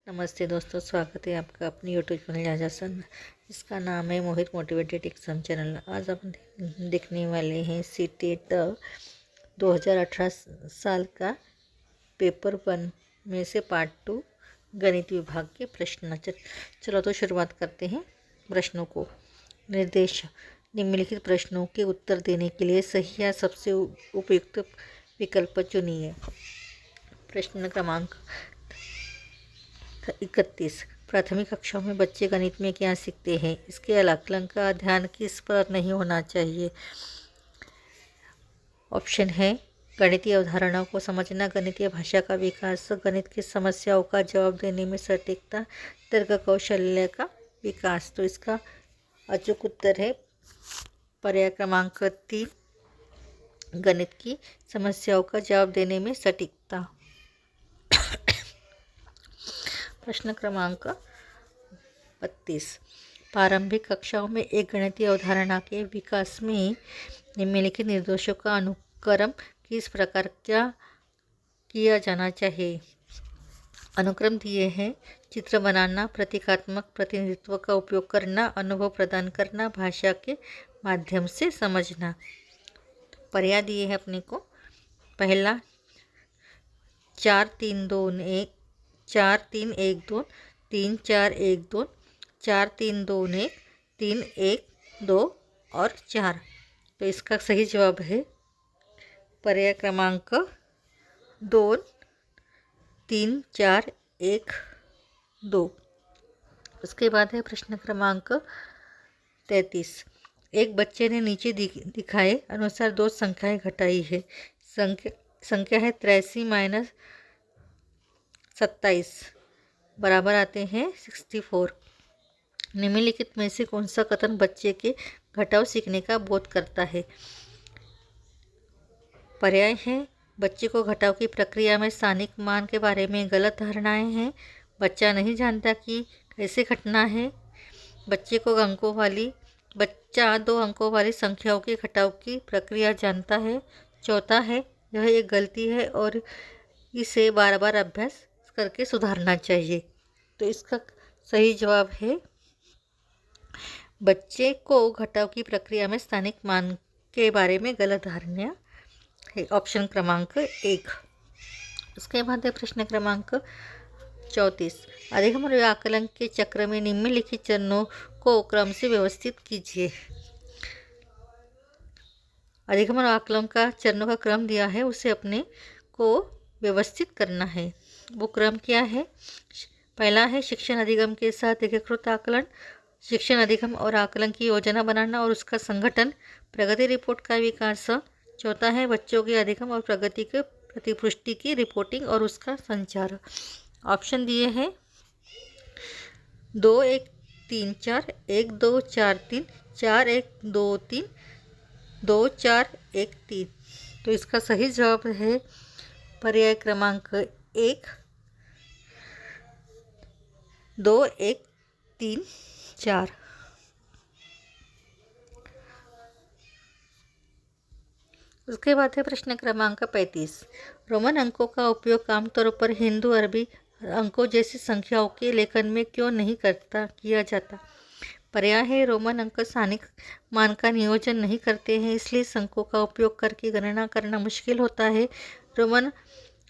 नमस्ते दोस्तों, स्वागत है आपका अपनी यूट्यूब चैनल राजासन। इसका नाम है मोहित मोटिवेटेड एग्जाम चैनल। आज हम देखने वाले हैं सीटेट 2018 साल का पेपर 1 में से पार्ट 2 गणित विभाग के प्रश्न। चलो तो शुरुआत करते हैं प्रश्नों को। निर्देश: निम्नलिखित प्रश्नों के उत्तर देने के लिए सही या सबसे उपयुक्त विकल्प चुनिए। प्रश्न क्रमांक 31। प्राथमिक कक्षाओं में बच्चे गणित में क्या सीखते हैं? इसके आकलन का ध्यान किस पर नहीं होना चाहिए? ऑप्शन है गणितीय अवधारणाओं को समझना, गणितीय भाषा का विकास, गणित की समस्याओं का जवाब देने में सटीकता, तर्क कौशल्य का विकास। तो इसका अचूक उत्तर है पर्याय क्रमांक 3, गणित की समस्याओं का जवाब देने में सटीकता। प्रश्न क्रमांक 32। प्रारंभिक कक्षाओं में एक गणितीय अवधारणा के विकास में निम्नलिखित निर्देशों का अनुक्रम किस प्रकार किया जाना चाहिए? अनुक्रम दिए हैं: चित्र बनाना, प्रतीकात्मक प्रतिनिधित्व का उपयोग करना, अनुभव प्रदान करना, भाषा के माध्यम से समझना। पर्याय दिए हैं अपने को। पहला 4 3 2 1 4 3 1 2 3 4 1 2 4 3 2 1 3 1 2 और 4। तो इसका सही जवाब है पर्याय क्रमांक 2 3 4 1 2। उसके बाद है प्रश्न क्रमांक 33। एक बच्चे ने नीचे दिखाए अनुसार दो संख्याएं घटाई है। संख्या है 83 माइनस 27 बराबर आते हैं 64। निम्नलिखित में से कौन सा कथन बच्चे के घटाव सीखने का बोध करता है? पर्याय है बच्चे को घटाव की प्रक्रिया में स्थानिक मान के बारे में गलत धारणाएं हैं, बच्चा नहीं जानता कि कैसे घटना है, बच्चा 2 अंकों वाली संख्याओं के घटाव की प्रक्रिया जानता है, चौथा है यह एक गलती है और इसे बार बार अभ्यास करके सुधारना चाहिए। तो इसका सही जवाब है बच्चे को घटाव की प्रक्रिया में स्थानिक मान के बारे में गलत धारणा है। ऑप्शन क्रमांक 1। उसके बाद है प्रश्न क्रमांक 34। अधिगम और आकलन के चक्र में निम्नलिखित चरणों को क्रम से व्यवस्थित कीजिए। अधिगम और आकलन का चरणों का क्रम दिया है, उसे अपने को व्यवस्थित करना है। वो क्रम क्या है? पहला है शिक्षण अधिगम के साथ एकीकृत आकलन, शिक्षण अधिगम और आकलन की योजना बनाना और उसका संगठन, प्रगति रिपोर्ट का विकास। चौथा है बच्चों के अधिगम और प्रगति के प्रतिपुष्टि की रिपोर्टिंग और उसका संचार। ऑप्शन दिए हैं 2 1 3 4 1 2 4 3 4 1 2 3 2 4 1 3। तो इसका सही जवाब है पर्याय क्रमांक 1 2 1 3 4। उसके बाद है प्रश्न क्रमांक 35। रोमन अंकों का उपयोग आमतौर पर हिंदू अरबी अंकों जैसी संख्याओं के लेखन में क्यों नहीं किया जाता? पर्याय है रोमन अंक स्थानिक मान का नियोजन नहीं करते हैं, इसलिए इस अंकों का उपयोग करके गणना करना मुश्किल होता है। रोमन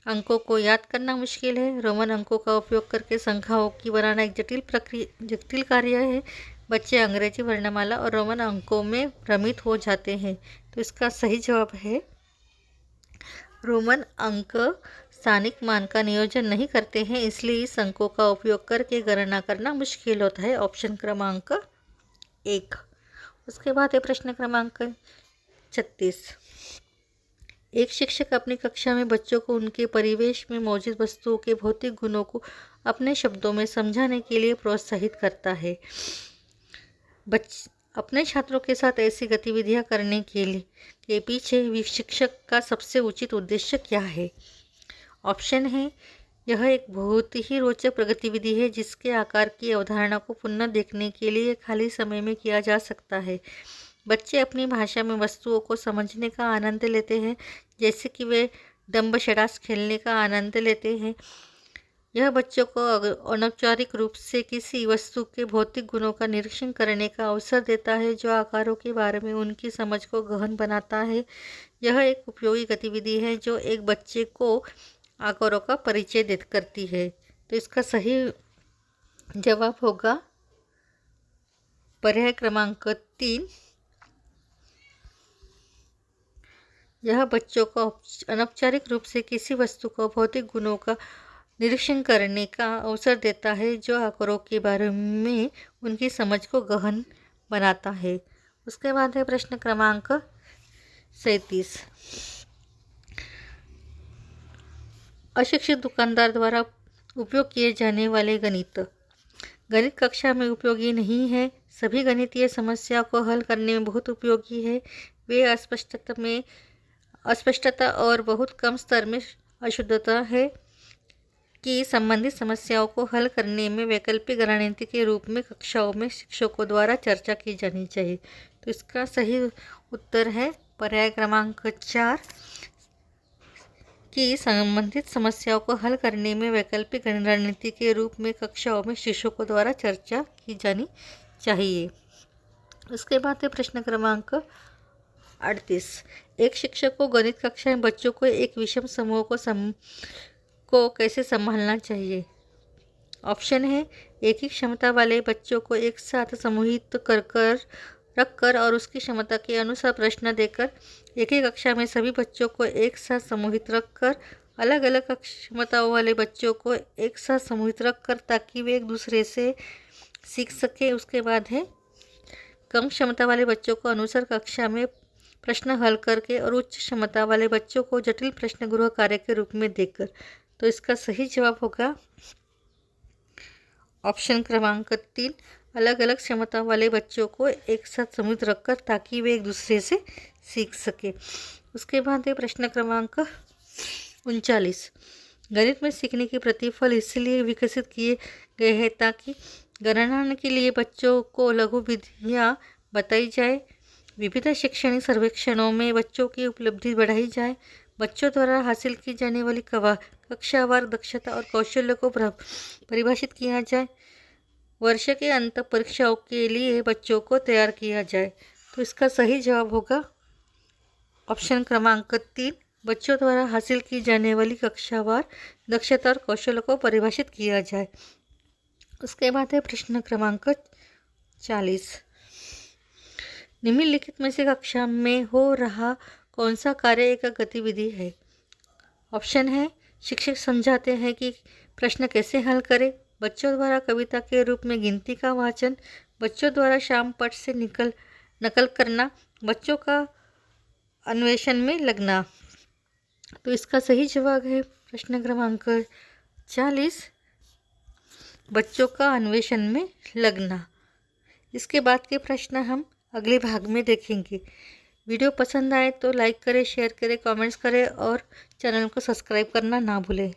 अंकों को याद करना मुश्किल है। रोमन अंकों का उपयोग करके संख्याओं की बनाना एक जटिल कार्य है। बच्चे अंग्रेजी वर्णमाला और रोमन अंकों में भ्रमित हो जाते हैं। तो इसका सही जवाब है रोमन अंक स्थानिक मान का नियोजन नहीं करते हैं, इसलिए इस अंकों का उपयोग करके गणना करना मुश्किल होता है। ऑप्शन क्रमांक 1। उसके बाद है प्रश्न क्रमांक 36। एक शिक्षक अपनी कक्षा में बच्चों को उनके परिवेश में मौजूद वस्तुओं के भौतिक गुणों को अपने शब्दों में समझाने के लिए प्रोत्साहित करता है। अपने छात्रों के साथ ऐसी गतिविधियां करने के पीछे शिक्षक का सबसे उचित उद्देश्य क्या है? ऑप्शन है यह एक बहुत ही रोचक गतिविधि है जिसके आकार की अवधारणा को पुनः देखने के लिए खाली समय में किया जा सकता है। बच्चे अपनी भाषा में वस्तुओं को समझने का आनंद लेते हैं, जैसे कि वे डम्बशरास खेलने का आनंद लेते हैं। यह बच्चों को अनौपचारिक रूप से किसी वस्तु के भौतिक गुणों का निरीक्षण करने का अवसर देता है जो आकारों के बारे में उनकी समझ को गहन बनाता है। यह एक उपयोगी गतिविधि है जो एक बच्चे को आकारों का परिचय करती है। तो इसका सही जवाब होगा पर्याय क्रमांक 3। यह बच्चों को अनौपचारिक रूप से किसी वस्तु को भौतिक गुणों का निरीक्षण करने का अवसर देता है जो आकारों के बारे में उनकी समझ को गहन बनाता है। उसके बाद है प्रश्न क्रमांक 37। अशिक्षित दुकानदार द्वारा उपयोग किए जाने वाले गणित कक्षा में उपयोगी नहीं है। सभी गणितीय समस्या को हल करने में बहुत उपयोगी है। वे अस्पष्टता और बहुत कम स्तर में अशुद्धता है कि संबंधित समस्याओं को हल करने में वैकल्पिक रणनीति के रूप में कक्षाओं में शिक्षकों द्वारा चर्चा की जानी चाहिए। तो इसका सही उत्तर है पर्याय क्रमांक 4 कि संबंधित समस्याओं को हल करने में वैकल्पिक रणनीति के रूप में कक्षाओं में शिक्षकों द्वारा चर्चा की जानी चाहिए। उसके बाद है प्रश्न क्रमांक 38। एक शिक्षक को गणित कक्षा में बच्चों को एक विषम समूह को कैसे संभालना चाहिए। ऑप्शन है, एक ही क्षमता वाले बच्चों को एक साथ समूहित रखकर और उसकी क्षमता के अनुसार प्रश्न देकर। एक ही कक्षा में सभी बच्चों को एक साथ समूहित रखकर। अलग अलग क्षमताओं वाले बच्चों को एक साथ समूहित रखकर ताकि वे एक दूसरे से सीख सके। उसके बाद है कम क्षमता वाले बच्चों को अनुसार कक्षा में प्रश्न हल करके और उच्च क्षमता वाले बच्चों को जटिल प्रश्न गृह कार्य के रूप में देकर। तो इसका सही जवाब होगा ऑप्शन क्रमांक 3, अलग अलग क्षमता वाले बच्चों को एक साथ समूहित रखकर ताकि वे एक दूसरे से सीख सके। उसके बाद है प्रश्न क्रमांक 39। गणित में सीखने के प्रतिफल इसलिए विकसित किए गए हैं ताकि गणना के लिए बच्चों को लघु विधियाँ बताई जाए। विभिन्न शैक्षणिक सर्वेक्षणों में बच्चों की उपलब्धि बढ़ाई जाए। बच्चों द्वारा हासिल की जाने वाली कक्षावार दक्षता और कौशल्य को परिभाषित किया जाए। वर्ष के अंत परीक्षाओं के लिए बच्चों को तैयार किया जाए। तो इसका सही जवाब होगा ऑप्शन क्रमांक 3, बच्चों द्वारा हासिल की जाने वाली कक्षावार दक्षता और कौशल्य को परिभाषित किया जाए। उसके बाद है प्रश्न क्रमांक 40। निम्नलिखित में से कक्षा में हो रहा कौन सा कार्य एक गतिविधि है। ऑप्शन है, शिक्षक समझाते हैं कि प्रश्न कैसे हल करें। बच्चों द्वारा कविता के रूप में गिनती का वाचन। बच्चों द्वारा शाम पट से नकल करना। बच्चों का अन्वेषण में लगना। तो इसका सही जवाब है प्रश्न क्रमांक 40, बच्चों का अन्वेषण में लगना। इसके बाद के प्रश्न हम अगले भाग में देखेंगे। वीडियो पसंद आए तो लाइक करें, शेयर करें, कमेंट्स करें और चैनल को सब्सक्राइब करना ना भूलें।